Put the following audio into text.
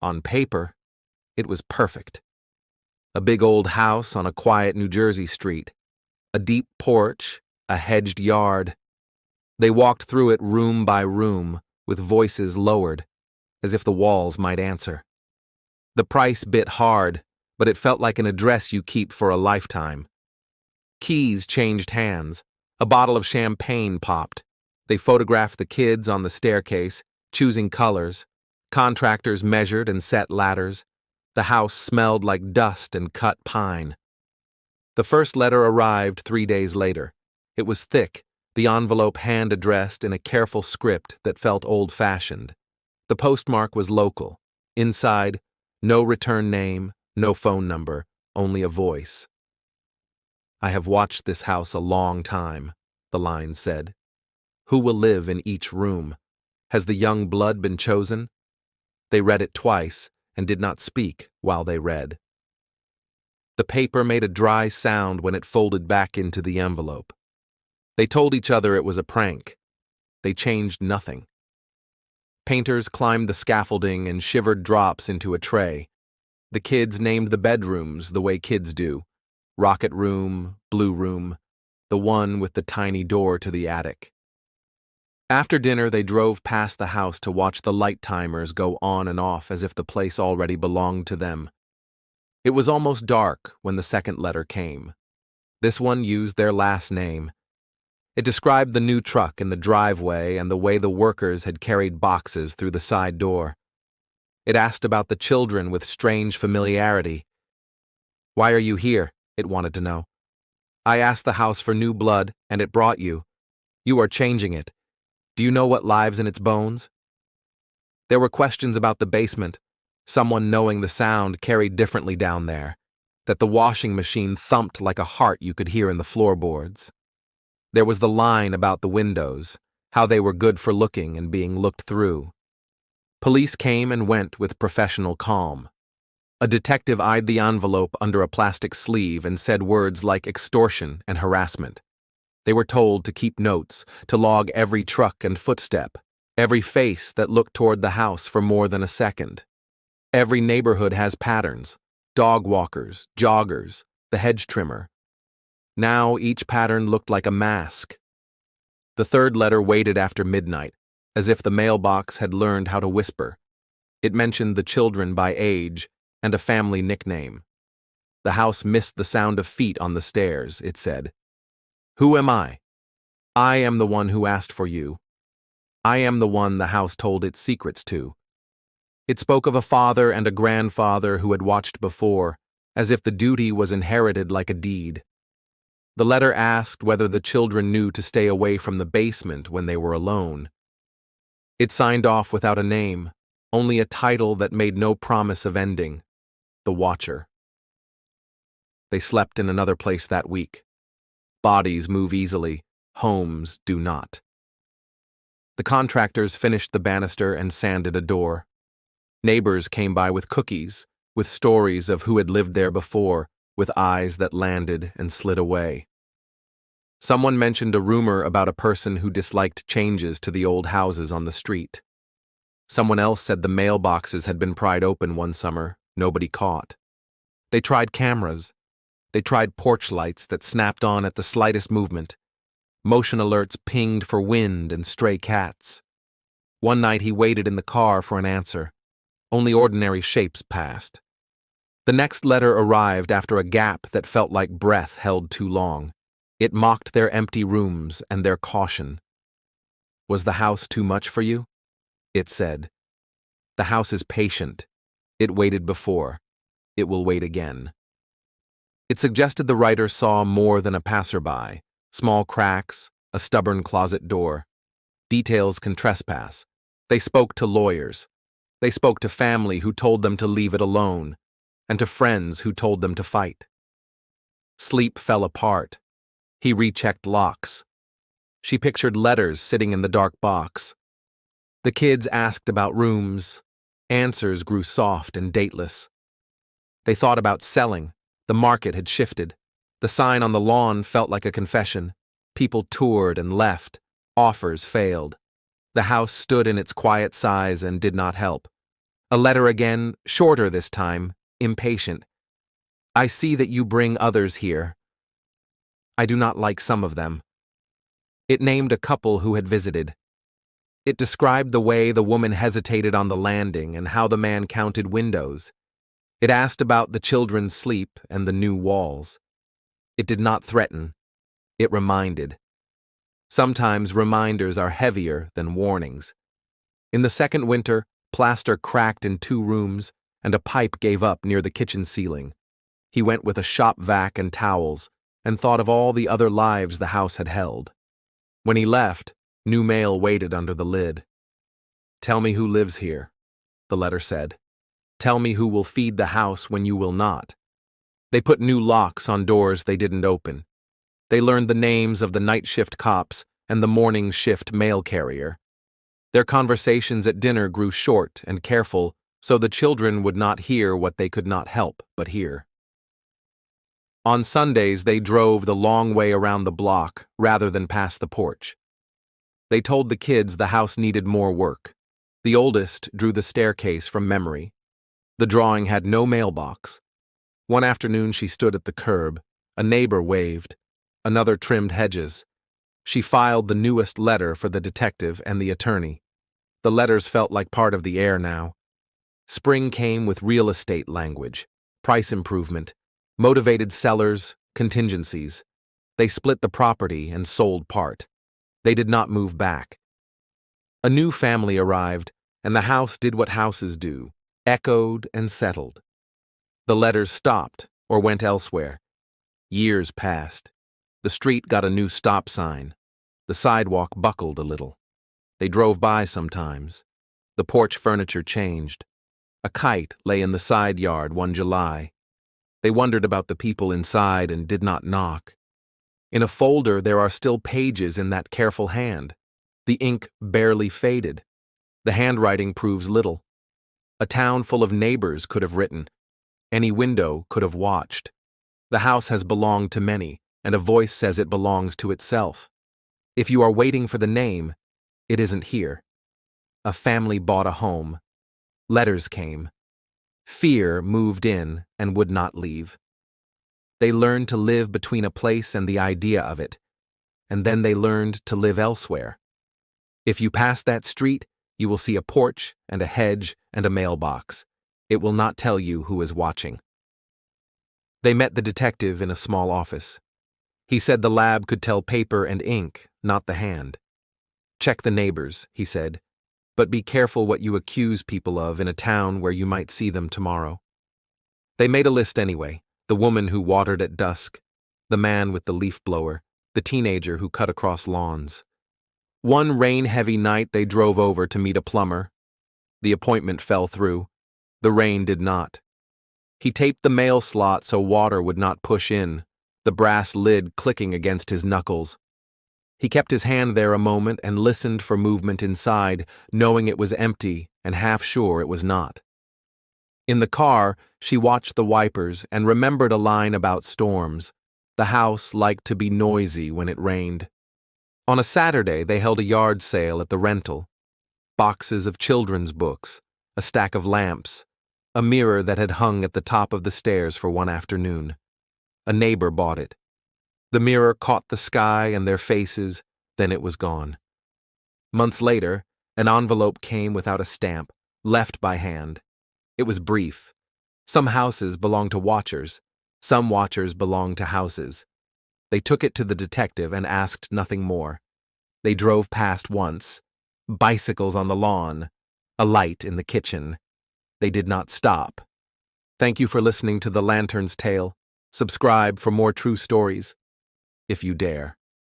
On paper, it was perfect. A big old house on a quiet New Jersey street. A deep porch, a hedged yard. They walked through it room by room, with voices lowered, as if the walls might answer. The price bit hard, but it felt like an address you keep for a lifetime. Keys changed hands. A bottle of champagne popped. They photographed the kids on the staircase, choosing colors. Contractors measured and set ladders. The house smelled like dust and cut pine. The first letter arrived 3 days later. It was thick, the envelope hand-addressed in a careful script that felt old-fashioned. The postmark was local. Inside, no return name, no phone number, only a voice. "I have watched this house a long time," the line said. "Who will live in each room? Has the young blood been chosen?" They read it twice and did not speak while they read. The paper made a dry sound when it folded back into the envelope. They told each other it was a prank. They changed nothing. Painters climbed the scaffolding and shivered drops into a tray. The kids named the bedrooms the way kids do. Rocket room, blue room, the one with the tiny door to the attic. After dinner, they drove past the house to watch the light timers go on and off as if the place already belonged to them. It was almost dark when the second letter came. This one used their last name. It described the new truck in the driveway and the way the workers had carried boxes through the side door. It asked about the children with strange familiarity. "Why are you here?" it wanted to know. "I asked the house for new blood, and it brought you. You are changing it. Do you know what lives in its bones?" There were questions about the basement, someone knowing the sound carried differently down there, that the washing machine thumped like a heart you could hear in the floorboards. There was the line about the windows, how they were good for looking and being looked through. Police came and went with professional calm. A detective eyed the envelope under a plastic sleeve and said words like extortion and harassment. They were told to keep notes, to log every truck and footstep, every face that looked toward the house for more than a second. Every neighborhood has patterns: dog walkers, joggers, the hedge trimmer. Now each pattern looked like a mask. The third letter waited after midnight, as if the mailbox had learned how to whisper. It mentioned the children by age and a family nickname. The house missed the sound of feet on the stairs, it said. "Who am I? I am the one who asked for you. I am the one the house told its secrets to." It spoke of a father and a grandfather who had watched before, as if the duty was inherited like a deed. The letter asked whether the children knew to stay away from the basement when they were alone. It signed off without a name, only a title that made no promise of ending: The Watcher. They slept in another place that week. Bodies move easily, homes do not. The contractors finished the banister and sanded a door. Neighbors came by with cookies, with stories of who had lived there before, with eyes that landed and slid away. Someone mentioned a rumor about a person who disliked changes to the old houses on the street. Someone else said the mailboxes had been pried open one summer, nobody caught. They tried cameras. They tried porch lights that snapped on at the slightest movement. Motion alerts pinged for wind and stray cats. One night he waited in the car for an answer. Only ordinary shapes passed. The next letter arrived after a gap that felt like breath held too long. It mocked their empty rooms and their caution. "Was the house too much for you?" it said. "The house is patient. It waited before. It will wait again." It suggested the writer saw more than a passerby: small cracks, a stubborn closet door. Details can trespass. They spoke to lawyers. They spoke to family who told them to leave it alone, and to friends who told them to fight. Sleep fell apart. He rechecked locks. She pictured letters sitting in the dark box. The kids asked about rooms. Answers grew soft and dateless. They thought about selling. The market had shifted. The sign on the lawn felt like a confession. People toured and left. Offers failed. The house stood in its quiet size and did not help. A letter again, shorter this time, impatient. I see that you bring others here. I do not like some of them. It named a couple who had visited. It described the way the woman hesitated on the landing and how the man counted windows. It asked about the children's sleep and the new walls. It did not threaten. It reminded. Sometimes reminders are heavier than warnings. In the second winter, plaster cracked in 2 rooms, and a pipe gave up near the kitchen ceiling. He went with a shop vac and towels, and thought of all the other lives the house had held. When he left, new mail waited under the lid. Tell me who lives here, the letter said. Tell me who will feed the house when you will not. They put new locks on doors they didn't open. They learned the names of the night shift cops and the morning shift mail carrier. Their conversations at dinner grew short and careful, so the children would not hear what they could not help but hear. On Sundays, they drove the long way around the block rather than past the porch. They told the kids the house needed more work. The oldest drew the staircase from memory. The drawing had no mailbox. One afternoon she stood at the curb. A neighbor waved. Another trimmed hedges. She filed the newest letter for the detective and the attorney. The letters felt like part of the air now. Spring came with real estate language, price improvement, motivated sellers, contingencies. They split the property and sold part. They did not move back. A new family arrived, and the house did what houses do, echoed and settled. The letters stopped or went elsewhere. Years passed. The street got a new stop sign. The sidewalk buckled a little. They drove by sometimes. The porch furniture changed. A kite lay in the side yard one July. They wondered about the people inside and did not knock. In a folder there are still pages in that careful hand. The ink barely faded. The handwriting proves little. A town full of neighbors could have written. Any window could have watched. The house has belonged to many, and a voice says it belongs to itself. If you are waiting for the name, it isn't here. A family bought a home. Letters came. Fear moved in and would not leave. They learned to live between a place and the idea of it, and then they learned to live elsewhere. If you pass that street, you will see a porch and a hedge and a mailbox. It will not tell you who is watching. They met the detective in a small office. He said the lab could tell paper and ink, not the hand. Check the neighbors, he said, but be careful what you accuse people of in a town where you might see them tomorrow. They made a list anyway. The woman who watered at dusk, the man with the leaf blower, the teenager who cut across lawns. One rain-heavy night they drove over to meet a plumber. The appointment fell through. The rain did not. He taped the mail slot so water would not push in, the brass lid clicking against his knuckles. He kept his hand there a moment and listened for movement inside, knowing it was empty and half sure it was not. In the car, she watched the wipers and remembered a line about storms. The house liked to be noisy when it rained. On a Saturday, they held a yard sale at the rental. Boxes of children's books, a stack of lamps, a mirror that had hung at the top of the stairs for one afternoon. A neighbor bought it. The mirror caught the sky and their faces, then it was gone. Months later, an envelope came without a stamp, left by hand. It was brief. Some houses belong to watchers. Some watchers belong to houses. They took it to the detective and asked nothing more. They drove past once. Bicycles on the lawn. A light in the kitchen. They did not stop. Thank you for listening to The Lantern's Tale. Subscribe for more true stories, if you dare.